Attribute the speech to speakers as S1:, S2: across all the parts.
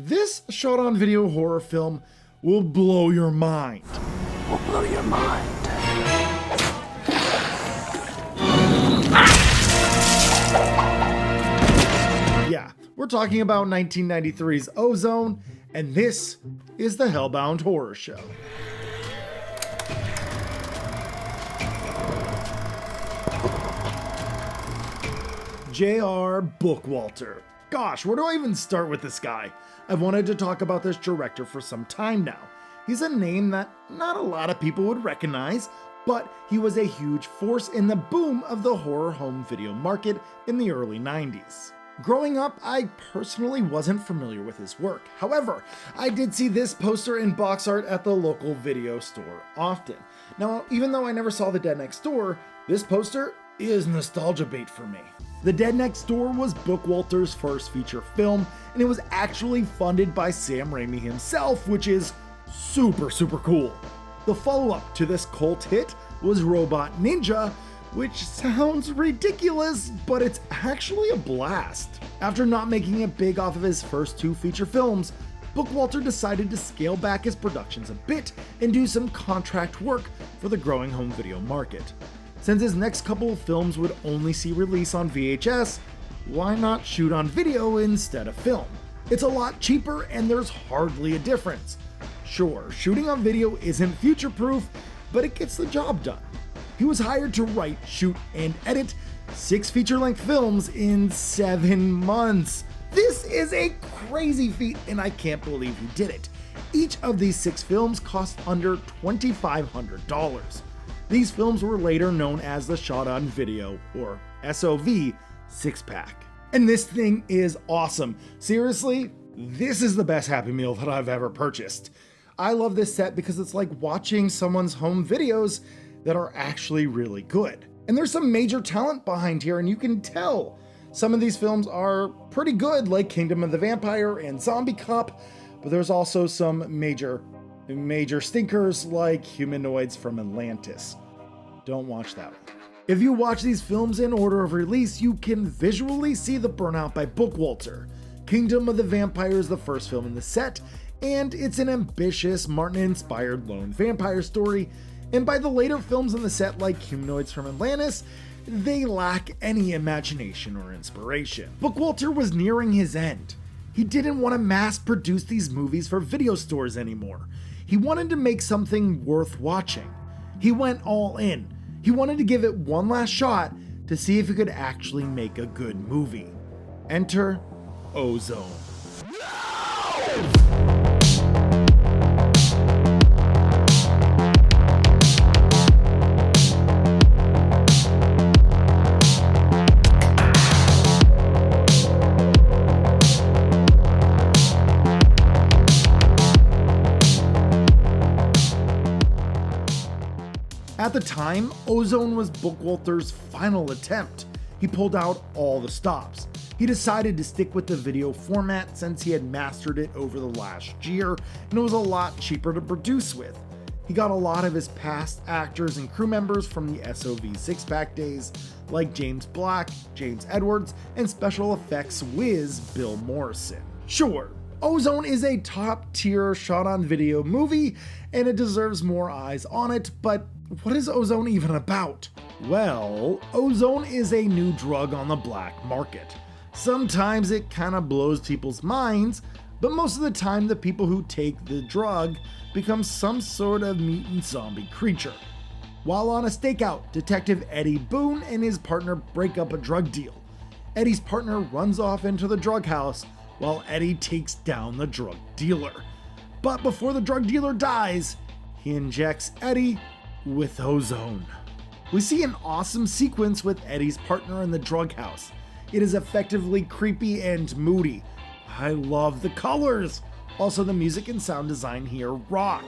S1: This shot-on-video horror film will blow your mind.
S2: Will blow your mind.
S1: Yeah, we're talking about 1993's Ozone, and this is the HellBound Horror Show. J.R. Bookwalter. Gosh, where do I even start with this guy? I've wanted to talk about this director for some time now. He's a name that not a lot of people would recognize, but he was a huge force in the boom of the horror home video market in the early 90s. Growing up, I personally wasn't familiar with his work. However, I did see this poster in box art at the local video store often. Now, even though I never saw The Dead Next Door, this poster is nostalgia bait for me. The Dead Next Door was Bookwalter's first feature film, and it was actually funded by Sam Raimi himself, which is super cool. The follow-up to this cult hit was Robot Ninja, which sounds ridiculous, but it's actually a blast. After not making it big off of his first two feature films, Bookwalter decided to scale back his productions a bit and do some contract work for the growing home video market. Since his next couple of films would only see release on VHS, why not shoot on video instead of film? It's a lot cheaper and there's hardly a difference. Sure, shooting on video isn't future-proof, but it gets the job done. He was hired to write, shoot, and edit 6 feature-length films in 7 months. This is a crazy feat, and I can't believe he did it. Each of these 6 films cost under $2,500. These films were later known as the Shot on Video, or SOV, 6-pack. And this thing is awesome. Seriously, this is the best Happy Meal that I've ever purchased. I love this set because it's like watching someone's home videos that are actually really good. And there's some major talent behind here, and you can tell. Some of these films are pretty good, like Kingdom of the Vampire and Zombie Cop, but there's also some major stinkers like Humanoids from Atlantis. Don't watch that one. If you watch these films in order of release, you can visually see the burnout by Bookwalter. Kingdom of the Vampire is the first film in the set, and it's an ambitious Martin-inspired lone vampire story, and by the later films in the set like Humanoids from Atlantis, they lack any imagination or inspiration. Bookwalter was nearing his end. He didn't want to mass produce these movies for video stores anymore. He wanted to make something worth watching. He went all in. He wanted to give it one last shot to see if he could actually make a good movie. Enter Ozone. At the time, Ozone was Bookwalter's final attempt. He pulled out all the stops. He decided to stick with the video format since he had mastered it over the last year, and it was a lot cheaper to produce with. He got a lot of his past actors and crew members from the SOV 6-pack days, like James Black, James Edwards, and special effects whiz Bill Morrison. Sure, Ozone is a top-tier shot-on-video movie, and it deserves more eyes on it, but what is Ozone even about? Well, Ozone is a new drug on the black market. Sometimes it kind of blows people's minds, but most of the time the people who take the drug become some sort of mutant zombie creature. While on a stakeout, Detective Eddie Boone and his partner break up a drug deal. Eddie's partner runs off into the drug house while Eddie takes down the drug dealer. But before the drug dealer dies, he injects Eddie with Ozone. We see an awesome sequence with Eddie's partner in the drug house. It is effectively creepy and moody. I love the colors. Also, the music and sound design here rock.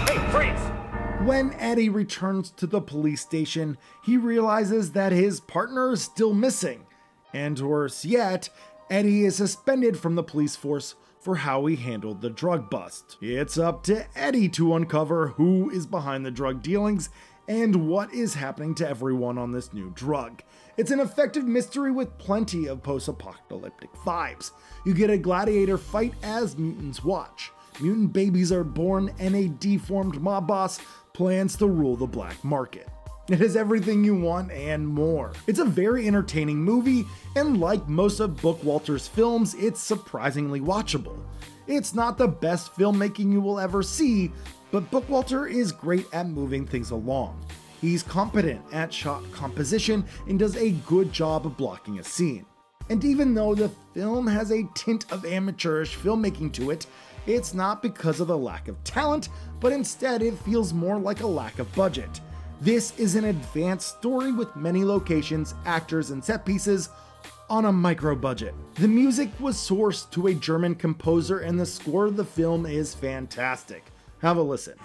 S2: Hey, freeze!
S1: When Eddie returns to the police station, he realizes that his partner is still missing. And worse yet, Eddie is suspended from the police force for how he handled the drug bust. It's up to Eddie to uncover who is behind the drug dealings and what is happening to everyone on this new drug. It's an effective mystery with plenty of post-apocalyptic vibes. You get a gladiator fight as mutants watch. Mutant babies are born and a deformed mob boss plans to rule the black market. It has everything you want and more. It's a very entertaining movie, and like most of Bookwalter's films, it's surprisingly watchable. It's not the best filmmaking you will ever see, but Bookwalter is great at moving things along. He's competent at shot composition and does a good job of blocking a scene. And even though the film has a tint of amateurish filmmaking to it, it's not because of the lack of talent, but instead it feels more like a lack of budget. This is an advanced story with many locations, actors, and set pieces on a micro budget. The music was sourced to a German composer, and the score of the film is fantastic. Have a listen.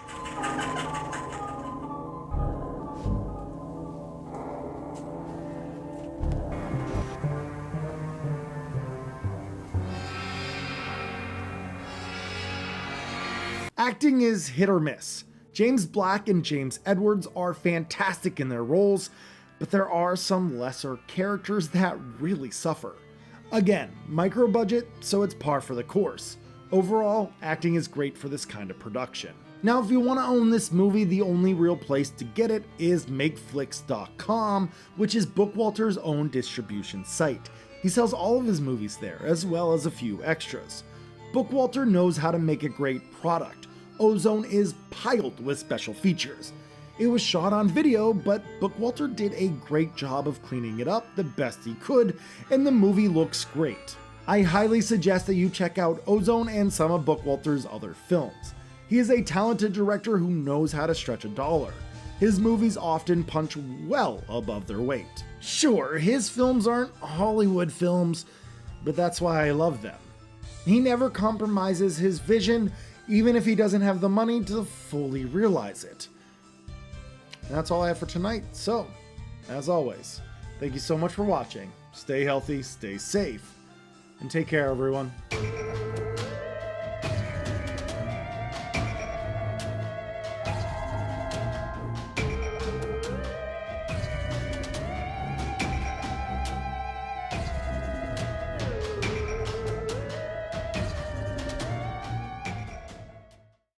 S1: Acting is hit or miss. James Black and James Edwards are fantastic in their roles, but there are some lesser characters that really suffer. Again, micro budget, so it's par for the course. Overall, acting is great for this kind of production. Now, if you want to own this movie, the only real place to get it is makeflix.com, which is Bookwalter's own distribution site. He sells all of his movies there, as well as a few extras. Bookwalter knows how to make a great product. Ozone is piled with special features. It was shot on video, but Bookwalter did a great job of cleaning it up the best he could, and the movie looks great. I highly suggest that you check out Ozone and some of Bookwalter's other films. He is a talented director who knows how to stretch a dollar. His movies often punch well above their weight. Sure, his films aren't Hollywood films, but that's why I love them. He never compromises his vision, even if he doesn't have the money to fully realize it. And that's all I have for tonight. So, as always, thank you so much for watching. Stay healthy, stay safe, and take care, everyone.